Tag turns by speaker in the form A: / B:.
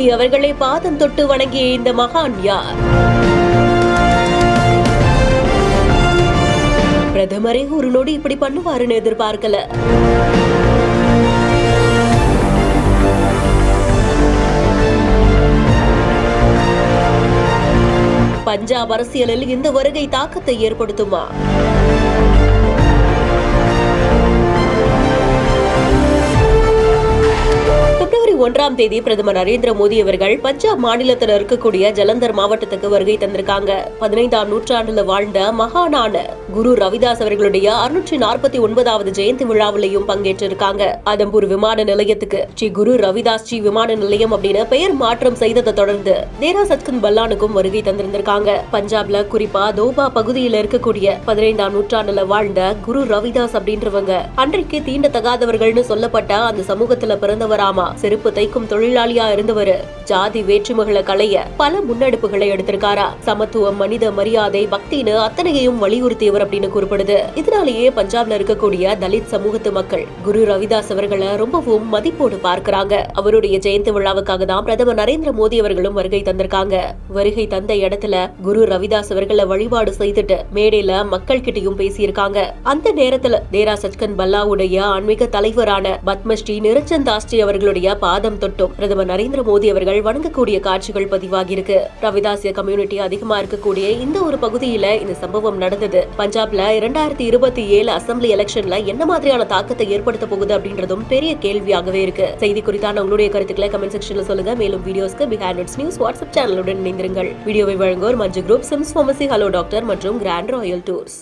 A: மோடி அவர்களை பாதம் தொட்டு வணங்கிய இந்த மகான் யார்? பிரதமரே ஒரு நொடி இப்படி பண்ணுவாருன்னு எதிர்பார்க்கல. பஞ்சாப் அரசியலில் இந்த வருகை தாக்கத்தை ஏற்படுத்துமா? பிப்ரவரி 1ஆம் தேதி பிரதமர் நரேந்திர மோடி அவர்கள் பஞ்சாப் மாநிலத்தில் இருக்கக்கூடிய ஜலந்தர் மாவட்டத்துக்கு வருகை தந்திருக்காங்க. 15ஆம் நூற்றாண்டுல வாழ்ந்த மகானான குரு ரவிதாஸ் அவர்களுடைய 649வது ஜெயந்தி விழாவிலையும் பங்கேற்றிருக்காங்க. அதம்பூர் விமான நிலையத்துக்கு ஸ்ரீ குரு ரவிதாஸ் ஜி விமான நிலையம் அப்படின்னு பெயர் மாற்றம் செய்ததை தொடர்ந்து தேரா சச்கந்த் பல்லானுக்கும் வருகை தந்திருந்திருக்காங்க. பஞ்சாப்ல குறிப்பா தோபா பகுதியில் இருக்கக்கூடிய 15ஆம் நூற்றாண்டுல வாழ்ந்த குரு ரவிதாஸ் அப்படின்றவங்க அன்றைக்கு தீண்டத்தகாதவர்கள்னு சொல்லப்பட்ட அந்த சமூகத்துல பிறந்தவராமா. செருப்பு தைக்கும் தொழிலாளியா இருந்தவர் ஜாதி வேற்றுமைகளை களைய பல முன்னெடுப்புகளை எடுத்திருக்காரா. சமத்துவம், மனித மரியாதை, பக்தின்னு அத்தனையையும் வலியுறுத்தியவர் அப்படின்னு கூறப்படுது. இதனாலேயே பஞ்சாப்ல இருக்கக்கூடிய தலித் சமூகத்து மக்கள் குரு ரவிதாஸ் அவர்களை ரொம்பவும் மதிப்போடு பார்க்கிறாங்க. அவருடைய ஜெயந்தி விழாவுக்காக தான் பிரதமர் நரேந்திர மோடி அவர்களும் வருகை தந்திருக்காங்க. வருகை தந்த இடத்துல குரு ரவிதாஸ் அவர்களை வழிபாடு செய்துட்டு மேடையில மக்கள் கிட்டையும் பேசியிருக்காங்க. அந்த நேரத்துல தேரா சச்கந்த் பல்லாவுடைய ஆன்மீக தலைவரான பத்மஸ்ரீ நிரஞ்சன் தாஸ்ரீ அவர்களுடைய பாதம் தொட்டும் பிரதமர் நரேந்திர மோடி அவர்கள் வணங்கக்கூடிய காட்சிகள் பதிவாகியிருக்கு. ரவிதாசிய கம்யூனிட்டி அதிகமா இருக்கக்கூடிய இந்த ஒரு பகுதியில இந்த சம்பவம் நடந்தது. பஞ்சாப்ல 2027 அசெம்பிளி எலெக்ஷன்ல என்ன மாதிரியான தாக்கத்தை ஏற்படுத்த போகுது அப்படின்றதும் பெரிய கேள்வியாகவே இருக்கு. செய்தி குறித்தான உங்களுடைய கருத்துக்களை கமெண்ட் செக்ஷன்ல சொல்லுங்க. மேலும் வீடியோஸ்க்கு பிஹைண்ட் இட்ஸ் நியூஸ் வாட்ஸ்அப் சேனலுடன் இணைந்திருங்கள். வீடியோவை வழங்குவோர் Manju group, SIMS pharmacy, hello doctor மற்றும் கிராண்ட் ராயல் டூர்ஸ்.